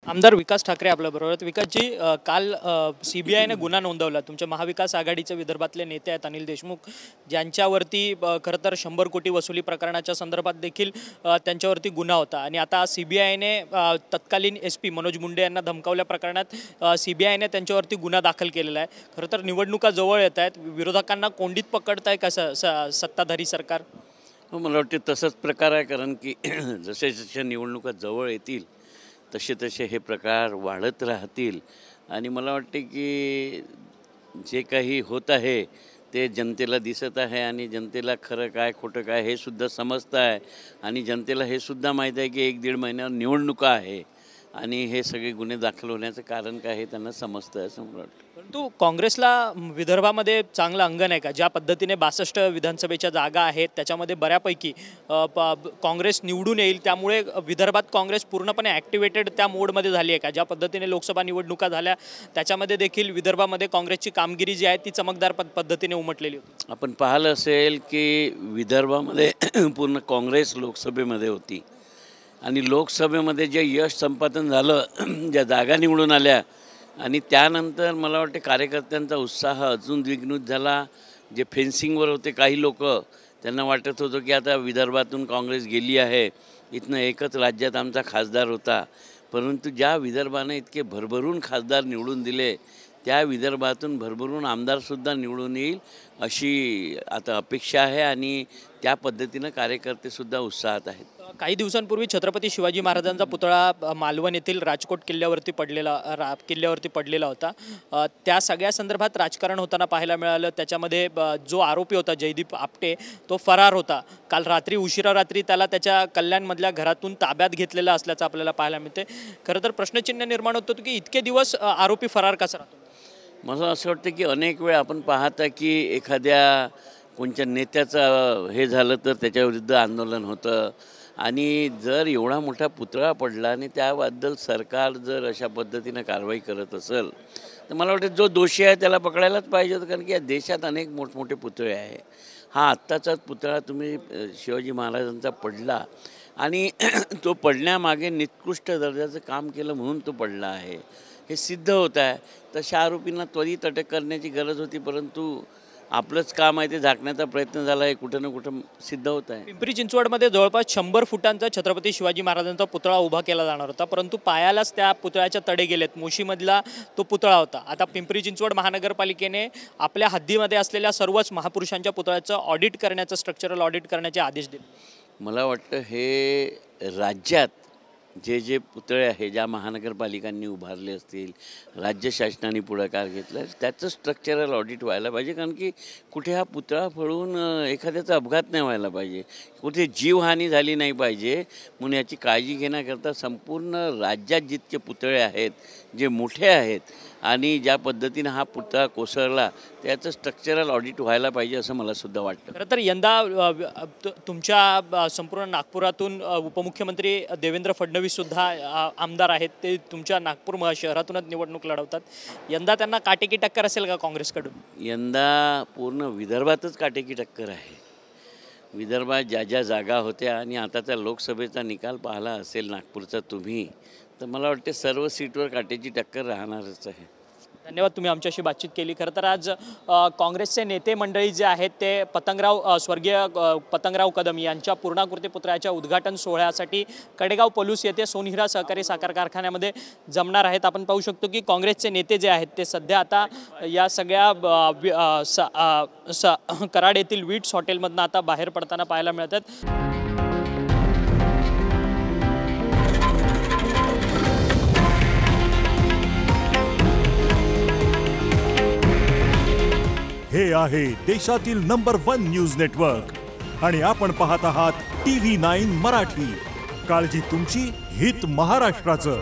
आमदार विकास ठाकरे आपल्याबरोबर आहेत। विकासजी, काल सीबीआयने गुन्हा नोंदवला। तुमच्या महाविकास आघाडीचे विदर्भातले नेते आहेत अनिल देशमुख, ज्यांच्यावरती खरं तर 100 कोटी वसुली प्रकरणाच्या संदर्भात देखील त्यांच्यावरती गुन्हा होता। आणि आता सीबीआयने तत्कालीन एसपी मनोज मुंडे यांना धमकावल्या प्रकरणात सीबीआयने त्यांच्यावरती गुन्हा दाखल केलेला आहे। खरं तर निवडणुका जवळ येत आहेत, विरोधकांना कोंडीत पकडताय का सत्ताधारी सरकार? मला वाटते तसंच प्रकार आहे, कारण की जसे जसे निवडणुका जवळ येतील तसे तसे हे प्रकार वाढत राहतील। आणि मला वाटते की जे काही होत आहे ते जनतेला दिसत आहे आणि जनतेला खरं काय खोटं काय हे सुद्धा समजतं आहे। आणि जनतेला हे सुद्धा माहीत आहे की 1-1.5 महिन्यावर निवडणुका आहे आणि हे सगळे गुन्हे दाखल होण्याचं कारण काय हे त्यांना समजतं आहे असं मला वाटतं। परंतु काँग्रेसला विदर्भामध्ये चांगलं अंगण आहे का? ज्या पद्धतीने 62 विधानसभेच्या जागा आहेत त्याच्यामध्ये बऱ्यापैकी काँग्रेस निवडून येईल, त्यामुळे विदर्भात काँग्रेस पूर्णपणे ॲक्टिवेटेड त्या मोडमध्ये झाली आहे का? ज्या पद्धतीने लोकसभा निवडणुका झाल्या त्याच्यामध्ये देखील विदर्भामध्ये काँग्रेसची कामगिरी जी आहे ती चमकदार पद्धतीने उमटलेली होती। आपण पाहिलं असेल की विदर्भामध्ये पूर्ण काँग्रेस लोकसभेमध्ये होती आणि लोकसभेमध्ये जे यश संपादन झालं, ज्या जागा निवडून आल्या आणि त्यानंतर मला वाटते कार्यकर्त्यांचा उत्साह अजून द्विगुणित झाला। जे फेन्सिंगवर होते काही लोक, त्यांना वाटत होतं की आता विदर्भातून काँग्रेस गेली आहे, इथनं एकच राज्यात आमचा खासदार होता। परंतु ज्या विदर्भाने इतके भरभरून खासदार निवडून दिले त्या विदर्भातून भरभरून आमदारसुद्धा निवडून येईल अशी आता अपेक्षा आहे आणि त्या पद्धतीनं कार्यकर्तेसुद्धा उत्साहात आहेत। काही दिवसांपूर्वी छत्रपती शिवाजी महाराजांचा पुतळा मालवण येथील राजकोट किल्ल्यावरती पडलेला होता। त्या सगळ्या संदर्भात राजकारण होताना पाहायला मिळालं। त्याच्यामध्ये जो आरोपी होता जयदीप आपटे तो फरार होता। काल रात्री उशिरा रात्री त्याला त्याच्या कल्याणमधल्या घरातून ताब्यात घेतलेला असल्याचं आपल्याला पाहायला मिळते। खरं तर प्रश्नचिन्ह निर्माण होतं की इतके दिवस आरोपी फरार कसा राहतो? मला असं वाटतं की अनेक वेळ आपण पाहता की एखाद्या कोणत्या नेत्याचं हे झालं तर त्याच्याविरुद्ध आंदोलन होतं आणि जर एवढा मोठा पुतळा पडला आणि त्याबद्दल सरकार जर अशा पद्धतीनं कारवाई करत असेल तर मला वाटतं जो दोषी आहे त्याला पकडायलाच पाहिजे होतं। कारण की या देशात अनेक मोठमोठे पुतळे आहे। हा आत्ताचाच पुतळा तुम्ही शिवाजी महाराजांचा पडला आणि तो पडण्यामागे निकृष्ट दर्जाचं काम केलं म्हणून तो पडला आहे हे सिद्ध होत आहे। तशा आरोपींना त्वरित अटक करण्याची गरज होती, परंतु आपलंच काम आहे ते झाकण्याचा प्रयत्न झाला आहे, कुठं ना कुठं सिद्ध होत आहे। पिंपरी चिंचवडमध्ये जवळपास 100 फुटांचा छत्रपती शिवाजी महाराजांचा पुतळा उभा केला जाणार होता, परंतु पायालाच त्या पुतळ्याच्या तडे गेलेत। मोशीमधला तो पुतळा होता। आता पिंपरी चिंचवड महानगरपालिकेने आपल्या हद्दीमध्ये असलेल्या सर्वच महापुरुषांच्या पुतळ्याचं ऑडिट करण्याचं, स्ट्रक्चरल ऑडिट करण्याचे आदेश दिले। मला वाटतं हे राज्यात जे जे पुतळे आहे ज्या महानगरपालिकांनी उभारले असतील, राज्य शासनाने पुढाकार घेतला त्याचं स्ट्रक्चरल ऑडिट व्हायला पाहिजे। कारण की कुठे हा पुतळा पडून एखाद्याचा अपघात नाही व्हायला पाहिजे, कुठे जीवहानी झाली नाही पाहिजे, म्हणून याची काळजी घेण्याकरता संपूर्ण राज्यात जितके पुतळे आहेत जे मोठे आहेत आणि ज्या पद्धतीनं हा पुतळा कोसळला त्याचं स्ट्रक्चरल ऑडिट व्हायला पाहिजे असं मला सुद्धा वाटतं। खरं तर यंदा तुमच्या संपूर्ण नागपुरातून उपमुख्यमंत्री देवेंद्र फडणवीससुद्धा आमदार आहेत, ते तुमच्या नागपूर शहरातूनच निवडणूक लढवतात। यंदा त्यांना काटेकी टक्कर असेल का काँग्रेसकडून? यंदा पूर्ण विदर्भातच काटेकी टक्कर आहे। विदर्भात ज्या ज्या जागा होत्या आणि आताचा लोकसभेचा निकाल पाहिला असेल नागपूरचा तुम्ही, तर मला वाटते सर्व सीटवर काटेची टक्कर राहणारच आहे। धन्यवाद, तुम्ही आमच्याशी बातचीत केली। खरं तर आज काँग्रेसचे नेते मंडळी जे आहेत ते स्वर्गीय पतंगराव कदम यांच्या पूर्णाकृती पुतळ्याच्या उद्घाटन सोहळ्यासाठी कडेगाव पलूस येथे सोनहिरा सहकारी साखर कारखान्यामध्ये जमणार आहेत। आपण पाहू शकतो की काँग्रेसचे नेते जे आहेत ते सध्या आता या सगळ्या कराड येथील वीट्स हॉटेलमधनं आता बाहेर पडताना पाहायला मिळतात। हे आहे देशातील नंबर 1 न्यूज नेटवर्क आणि आपण पाहत आहात TV9 मराठी। काळजी तुमची, हित महाराष्ट्राचं।